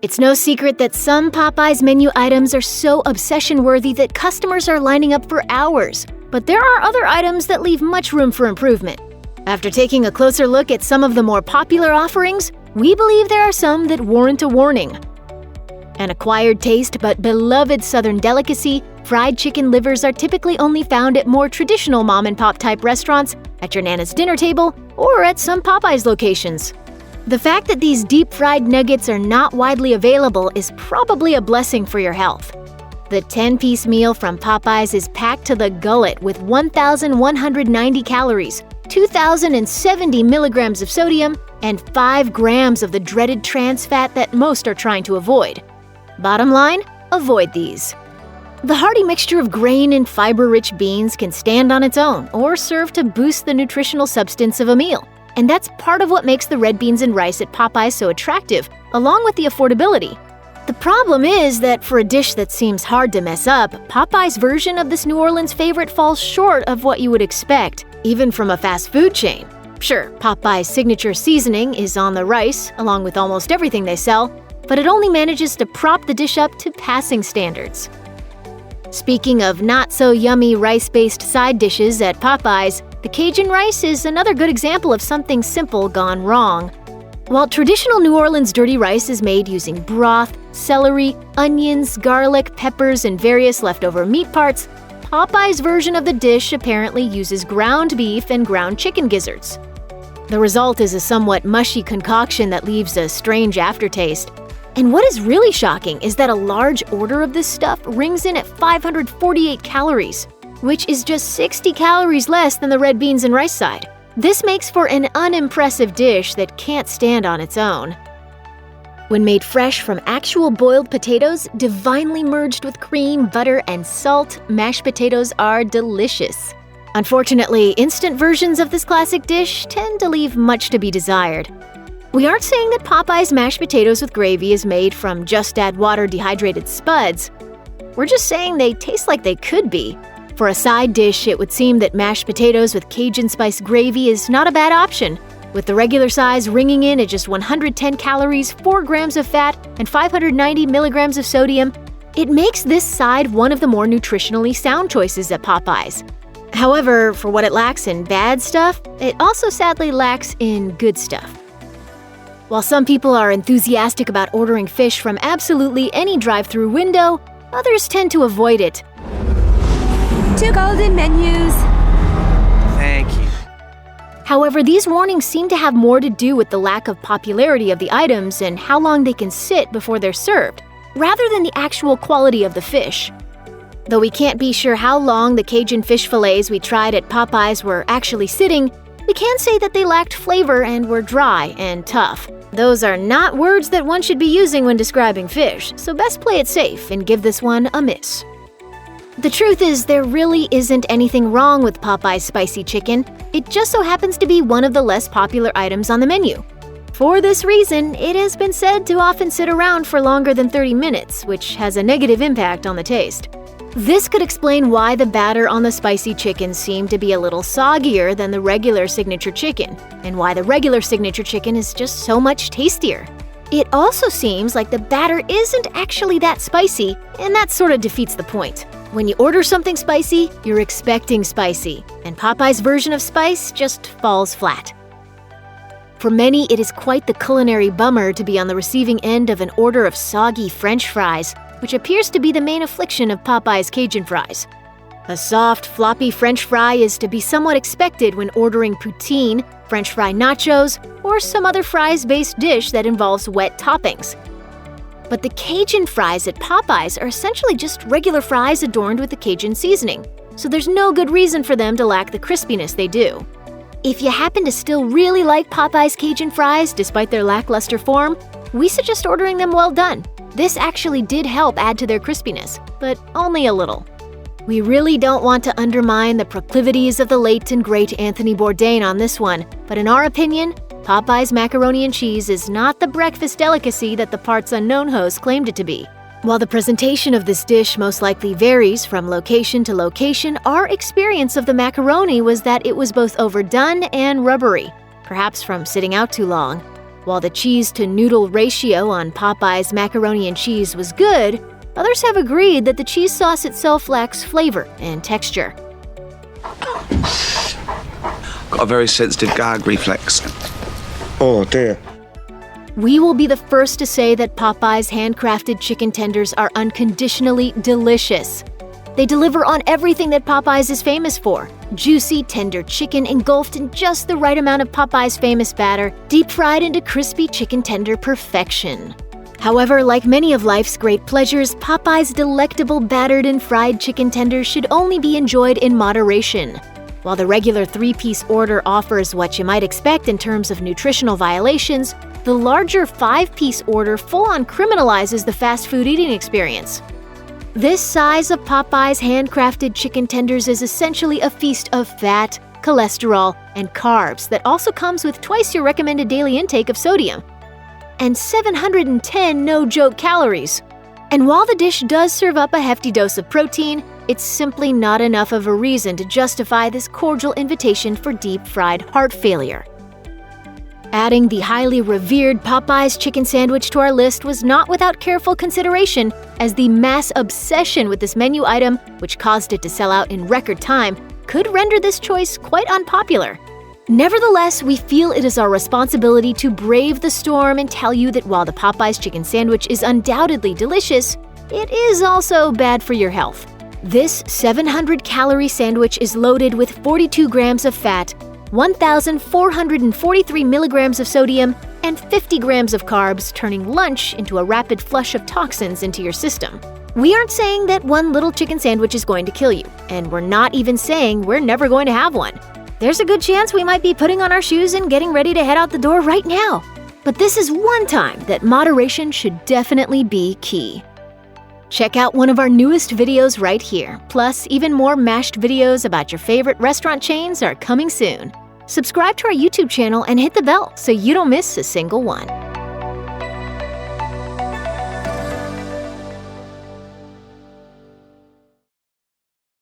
It's no secret that some Popeyes menu items are so obsession-worthy that customers are lining up for hours. But there are other items that leave much room for improvement. After taking a closer look at some of the more popular offerings, we believe there are some that warrant a warning. An acquired taste but beloved Southern delicacy, fried chicken livers are typically only found at more traditional mom-and-pop type restaurants, at your Nana's dinner table, or at some Popeyes locations. The fact that these deep-fried nuggets are not widely available is probably a blessing for your health. The 10-piece meal from Popeyes is packed to the gullet with 1,190 calories, 2,070 milligrams of sodium, and 5 grams of the dreaded trans fat that most are trying to avoid. Bottom line, avoid these. The hearty mixture of grain and fiber-rich beans can stand on its own or serve to boost the nutritional substance of a meal. And that's part of what makes the red beans and rice at Popeyes so attractive, along with the affordability. The problem is that for a dish that seems hard to mess up, Popeyes' version of this New Orleans favorite falls short of what you would expect, even from a fast food chain. Sure, Popeyes' signature seasoning is on the rice, along with almost everything they sell, but it only manages to prop the dish up to passing standards. Speaking of not-so-yummy rice-based side dishes at Popeyes, the Cajun rice is another good example of something simple gone wrong. While traditional New Orleans dirty rice is made using broth, celery, onions, garlic, peppers, and various leftover meat parts, Popeyes' version of the dish apparently uses ground beef and ground chicken gizzards. The result is a somewhat mushy concoction that leaves a strange aftertaste. And what is really shocking is that a large order of this stuff rings in at 548 calories, which is just 60 calories less than the red beans and rice side. This makes for an unimpressive dish that can't stand on its own. When made fresh from actual boiled potatoes, divinely merged with cream, butter, and salt, mashed potatoes are delicious. Unfortunately, instant versions of this classic dish tend to leave much to be desired. We aren't saying that Popeyes mashed potatoes with gravy is made from just add water dehydrated spuds. We're just saying they taste like they could be. For a side dish, it would seem that mashed potatoes with Cajun spice gravy is not a bad option, with the regular size ringing in at just 110 calories, 4 grams of fat, and 590 milligrams of sodium. It makes this side one of the more nutritionally sound choices at Popeyes. However, for what it lacks in bad stuff, it also sadly lacks in good stuff. While some people are enthusiastic about ordering fish from absolutely any drive-thru window, others tend to avoid it. 2 golden menus. Thank you. However, these warnings seem to have more to do with the lack of popularity of the items and how long they can sit before they're served, rather than the actual quality of the fish. Though we can't be sure how long the Cajun fish fillets we tried at Popeyes were actually sitting, we can say that they lacked flavor and were dry and tough. Those are not words that one should be using when describing fish, so best play it safe and give this one a miss. The truth is, there really isn't anything wrong with Popeye's spicy chicken. It just so happens to be one of the less popular items on the menu. For this reason, it has been said to often sit around for longer than 30 minutes, which has a negative impact on the taste. This could explain why the batter on the spicy chicken seemed to be a little soggier than the regular signature chicken, and why the regular signature chicken is just so much tastier. It also seems like the batter isn't actually that spicy, and that sort of defeats the point. When you order something spicy, you're expecting spicy, and Popeye's version of spice just falls flat. For many, it is quite the culinary bummer to be on the receiving end of an order of soggy French fries, which appears to be the main affliction of Popeye's Cajun fries. A soft, floppy French fry is to be somewhat expected when ordering poutine, French fry nachos, or some other fries-based dish that involves wet toppings. But the Cajun fries at Popeyes are essentially just regular fries adorned with the Cajun seasoning, so there's no good reason for them to lack the crispiness they do. If you happen to still really like Popeyes Cajun fries despite their lackluster form, we suggest ordering them well done. This actually did help add to their crispiness, but only a little. We really don't want to undermine the proclivities of the late and great Anthony Bourdain on this one, but in our opinion, Popeyes macaroni and cheese is not the breakfast delicacy that the Parts Unknown host claimed it to be. While the presentation of this dish most likely varies from location to location, our experience of the macaroni was that it was both overdone and rubbery, perhaps from sitting out too long. While the cheese-to-noodle ratio on Popeyes macaroni and cheese was good, others have agreed that the cheese sauce itself lacks flavor and texture. Got a very sensitive gag reflex. Oh dear. We will be the first to say that Popeyes handcrafted chicken tenders are unconditionally delicious. They deliver on everything that Popeyes is famous for: juicy, tender chicken engulfed in just the right amount of Popeyes' famous batter, deep fried into crispy chicken tender perfection. However, like many of life's great pleasures, Popeyes' delectable battered and fried chicken tenders should only be enjoyed in moderation. While the regular 3-piece order offers what you might expect in terms of nutritional violations, the larger 5-piece order full-on criminalizes the fast food eating experience. This size of Popeyes handcrafted chicken tenders is essentially a feast of fat, cholesterol, and carbs that also comes with twice your recommended daily intake of sodium. And 710 no-joke calories. And while the dish does serve up a hefty dose of protein, it's simply not enough of a reason to justify this cordial invitation for deep-fried heart failure. Adding the highly revered Popeyes Chicken Sandwich to our list was not without careful consideration, as the mass obsession with this menu item, which caused it to sell out in record time, could render this choice quite unpopular. Nevertheless, we feel it is our responsibility to brave the storm and tell you that while the Popeyes Chicken Sandwich is undoubtedly delicious, it is also bad for your health. This 700-calorie sandwich is loaded with 42 grams of fat, 1,443 milligrams of sodium, and 50 grams of carbs, turning lunch into a rapid flush of toxins into your system. We aren't saying that one little chicken sandwich is going to kill you, and we're not even saying we're never going to have one. There's a good chance we might be putting on our shoes and getting ready to head out the door right now. But this is one time that moderation should definitely be key. Check out one of our newest videos right here. Plus, even more mashed videos about your favorite restaurant chains are coming soon. Subscribe to our YouTube channel and hit the bell so you don't miss a single one.